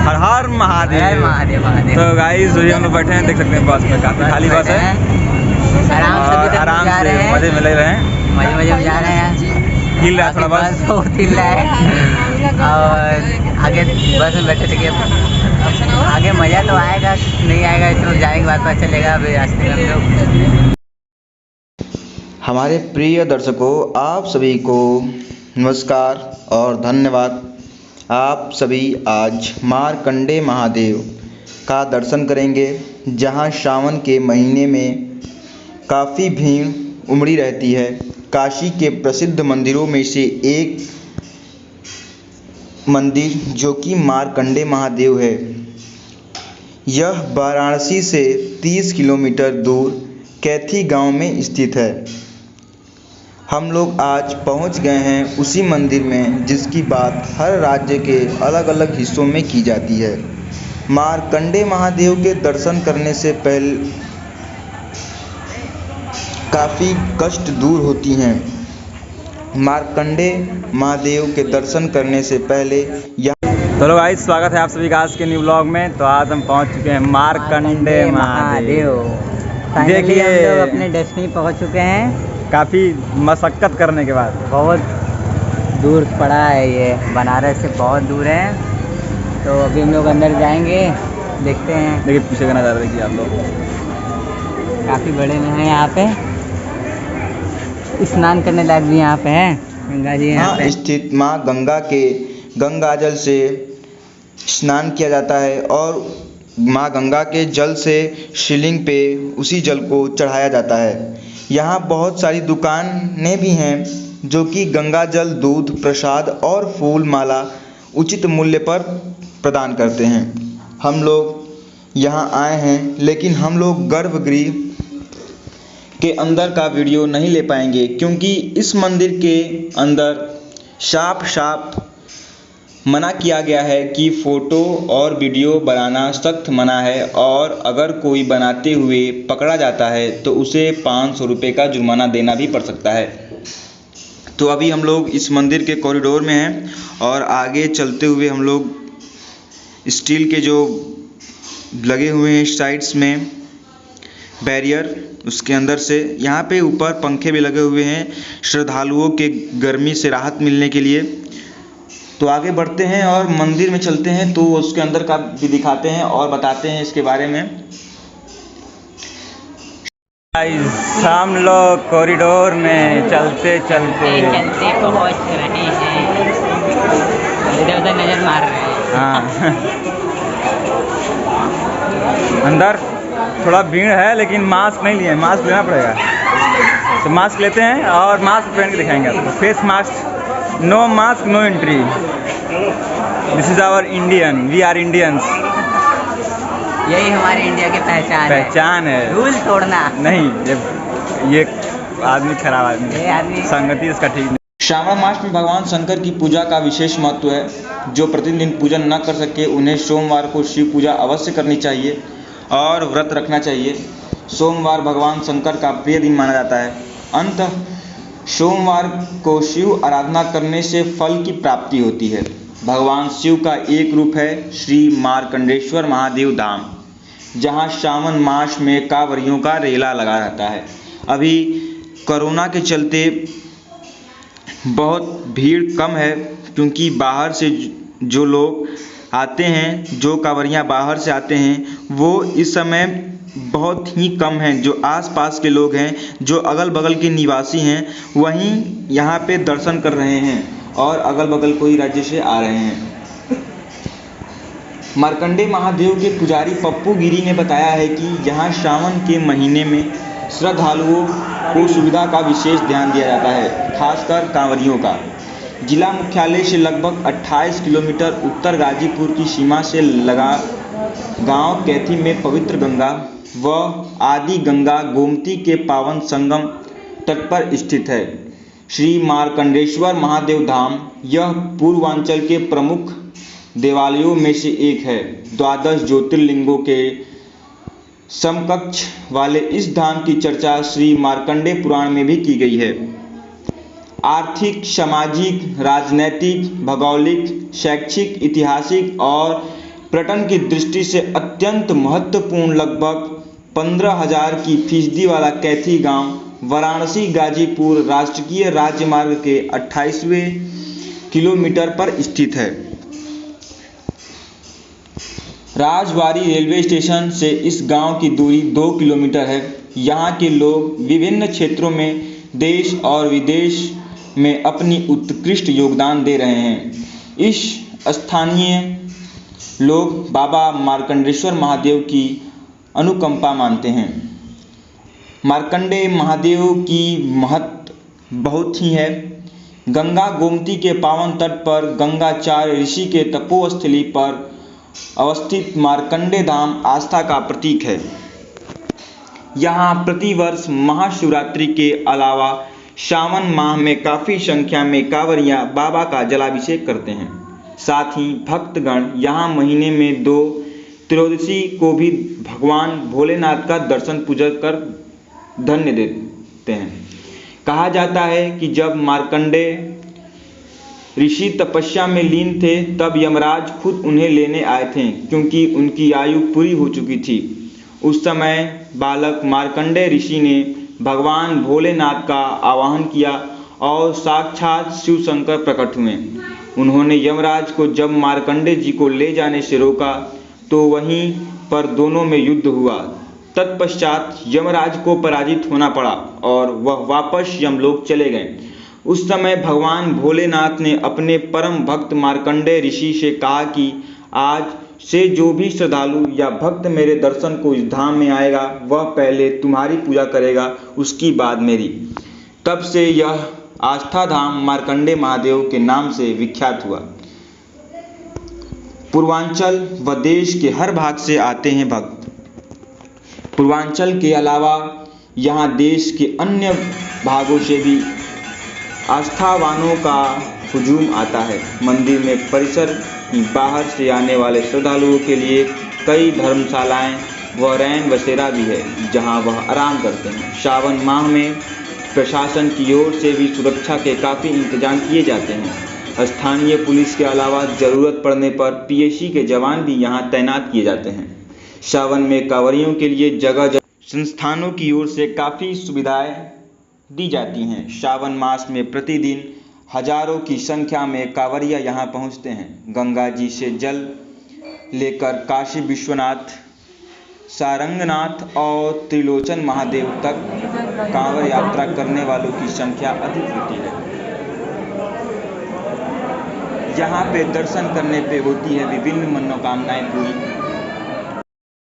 हर हर महादेव। महादेव महादेव। तो गाइस जो हम लोग बैठे हैं, देख सकते हैं बस में काफी खाली बस है। आराम से मजे में ले रहे हैं, मजे में जा रहे हैं। हिल रहा है थोड़ा बस, बहुत हिल रहा है। और आगे बस में बैठे थे कि आगे मजा तो आएगा नहीं आएगा, तो जाएंगे बाद पता चलेगा। अभी रास्ते में हम लोग। हमारे प्रिय दर्शकों, आप सभी को नमस्कार और धन्यवाद। आप सभी आज मार्कंडे महादेव का दर्शन करेंगे, जहां सावन के महीने में काफ़ी भीड़ उमड़ी रहती है। काशी के प्रसिद्ध मंदिरों में से एक मंदिर जो कि मार्कंडे महादेव है, यह वाराणसी से 30 किलोमीटर दूर कैथी गांव में स्थित है। हम लोग आज पहुंच गए हैं उसी मंदिर में जिसकी बात हर राज्य के अलग अलग हिस्सों में की जाती है। मार्कंडे महादेव के दर्शन करने से पहले काफ़ी कष्ट दूर होती हैं। मार्कंडे महादेव के दर्शन करने से पहले तो लोग गाइस स्वागत है आप सभी का आज के न्यू व्लॉग में। तो आज हम पहुंच चुके हैं मार्कंडे महादेव। देखिए हम लोग अपने डेस्टिनी पहुंच चुके हैं, काफ़ी मशक्क़त करने के बाद। बहुत दूर पड़ा है, ये बनारस से बहुत दूर है। तो अभी हम लोग अंदर जाएंगे, देखते हैं। देखिए पीछे का नज़ारा देखिए आप लोग, काफ़ी बड़े में है यहाँ पे, स्नान करने लायक भी यहाँ पे है। गंगा जी यहाँ पे स्थित माँ गंगा के गंगा जल से स्नान किया जाता है और माँ गंगा के जल से शिवलिंग पे उसी जल को चढ़ाया जाता है। यहाँ बहुत सारी दुकानें भी हैं जो कि गंगा जल, दूध, प्रसाद और फूल माला उचित मूल्य पर प्रदान करते हैं। हम लोग यहाँ आए हैं, लेकिन हम लोग गर्भगृह के अंदर का वीडियो नहीं ले पाएंगे क्योंकि इस मंदिर के अंदर साफ मना किया गया है कि फ़ोटो और वीडियो बनाना सख्त मना है, और अगर कोई बनाते हुए पकड़ा जाता है तो उसे 500 रुपये का जुर्माना देना भी पड़ सकता है। तो अभी हम लोग इस मंदिर के कॉरिडोर में हैं और आगे चलते हुए हम लोग स्टील के जो लगे हुए हैं साइड्स में बैरियर, उसके अंदर से यहाँ पे ऊपर पंखे भी लगे हुए हैं श्रद्धालुओं के गर्मी से राहत मिलने के लिए। तो आगे बढ़ते हैं और मंदिर में चलते हैं, तो उसके अंदर का भी दिखाते हैं और बताते हैं इसके बारे में। हम लोग कॉरिडोर में चलते पहुँच रहे हैं, इधर उधर नजर मार रहे हैं। हाँ अंदर थोड़ा भीड़ है, लेकिन मास्क नहीं लिए, मास्क लेना पड़ेगा। तो मास्क लेते हैं और मास्क पहन के दिखाएंगे आपको। Face mask, no mask no entry. This is our Indian, we are Indians. यही हमारे इंडिया की पहचान है। रूल तोड़ना नहीं, ये आदमी खराब आदमी, ये आदमी संगति इसका ठीक नहीं। श्रावण मास में भगवान शंकर की पूजा का विशेष महत्व है। जो प्रतिदिन पूजन न कर सके उन्हें सोमवार को शिव पूजा अवश्य करनी चाहिए और व्रत रखना चाहिए। सोमवार भगवान शंकर का प्रिय दिन माना जाता है। अंत सोमवार को शिव आराधना करने से फल की प्राप्ति होती है। भगवान शिव का एक रूप है श्री मार्कंडेश्वर महादेव धाम, जहां श्रावण मास में कांवरियों का रेला लगा रहता है। अभी कोरोना के चलते बहुत भीड़ कम है, क्योंकि बाहर से जो लोग आते हैं, जो कांवरियाँ बाहर से आते हैं, वो इस समय बहुत ही कम हैं। जो आसपास के लोग हैं, जो अगल बगल के निवासी हैं, वहीं यहाँ पे दर्शन कर रहे हैं और अगल बगल कोई राज्य से आ रहे हैं। मार्कंडे महादेव के पुजारी पप्पू गिरी ने बताया है कि यहाँ श्रावण के महीने में श्रद्धालुओं को सुविधा का विशेष ध्यान दिया जाता है, खासकर कांवरियों का। जिला मुख्यालय से लगभग 28 किलोमीटर उत्तर गाजीपुर की सीमा से लगा गांव कैथी में पवित्र गंगा व आदि गंगा गोमती के पावन संगम तट पर स्थित है। श्री मार्कंडेश्वर महादेव धाम यह पूर्वांचल के प्रमुख देवालयों में से एक है। 12 ज्योतिर्लिंगों के समकक्ष वाले इस धाम की चर्चा श्री मार्कंडे पुराण में भी की गई है। आर्थिक, सामाजिक, राजनैतिक, भौगोलिक, शैक्षिक, ऐतिहासिक और पर्यटन की दृष्टि से अत्यंत महत्वपूर्ण लगभग 15,000 की फीसदी वाला कैथी गांव वाराणसी गाजीपुर राष्ट्रीय राजमार्ग के 28वें किलोमीटर पर स्थित है। राजबाड़ी रेलवे स्टेशन से इस गांव की दूरी 2 किलोमीटर है। यहाँ के लोग विभिन्न क्षेत्रों में देश और विदेश में अपनी उत्कृष्ट योगदान दे रहे हैं। इस स्थानीय लोग बाबा मार्कंडेश्वर महादेव की अनुकंपा मानते हैं। मार्कंडेय महादेव की महत्व बहुत ही है। गंगा गोमती के पावन तट पर गंगाचार्य ऋषि के तपोस्थली पर अवस्थित मार्कंडेय धाम आस्था का प्रतीक है। यहाँ प्रतिवर्ष महाशिवरात्रि के अलावा सावन माह में काफ़ी संख्या में कांवरियाँ बाबा का जलाभिषेक करते हैं। साथ ही भक्तगण यहाँ महीने में 2 त्रयोदशी को भी भगवान भोलेनाथ का दर्शन पूजा कर धन्य देते हैं। कहा जाता है कि जब मार्कंडेय ऋषि तपस्या में लीन थे तब यमराज खुद उन्हें लेने आए थे, क्योंकि उनकी आयु पूरी हो चुकी थी। उस समय बालक मार्कंडेय ऋषि ने भगवान भोलेनाथ का आवाहन किया और साक्षात शिव शंकर प्रकट हुए। उन्होंने यमराज को जब मार्कंडेय जी को ले जाने से रोका तो वहीं पर दोनों में युद्ध हुआ। तत्पश्चात यमराज को पराजित होना पड़ा और वह वापस यमलोक चले गए। उस समय भगवान भोलेनाथ ने अपने परम भक्त मार्कंडेय ऋषि से कहा कि आज से जो भी श्रद्धालु या भक्त मेरे दर्शन को इस धाम में आएगा वह पहले तुम्हारी पूजा करेगा, उसकी बाद मेरी। तब से यह आस्था धाम मार्कंडेय महादेव के नाम से विख्यात हुआ। पूर्वांचल व देश के हर भाग से आते हैं भक्त। पूर्वांचल के अलावा यहाँ देश के अन्य भागों से भी आस्थावानों का हुजूम आता है। मंदिर में परिसर बाहर से आने वाले श्रद्धालुओं के लिए कई धर्मशालाएं व रैन बसेरा भी है, जहां वह आराम करते हैं। सावन माह में प्रशासन की ओर से भी सुरक्षा के काफ़ी इंतजाम किए जाते हैं। स्थानीय पुलिस के अलावा ज़रूरत पड़ने पर पीएसी के जवान भी यहां तैनात किए जाते हैं। सावन में कांवरियों के लिए जगह जगह संस्थानों की ओर से काफ़ी सुविधाएं दी जाती हैं। सावन मास में प्रतिदिन हजारों की संख्या में कांवरिया यहाँ पहुँचते हैं। गंगा जी से जल लेकर काशी विश्वनाथ, सारंगनाथ और त्रिलोचन महादेव तक कांवर यात्रा करने वालों की संख्या अधिक होती है। यहाँ पे दर्शन करने पे होती है विभिन्न मनोकामनाएं पूरी।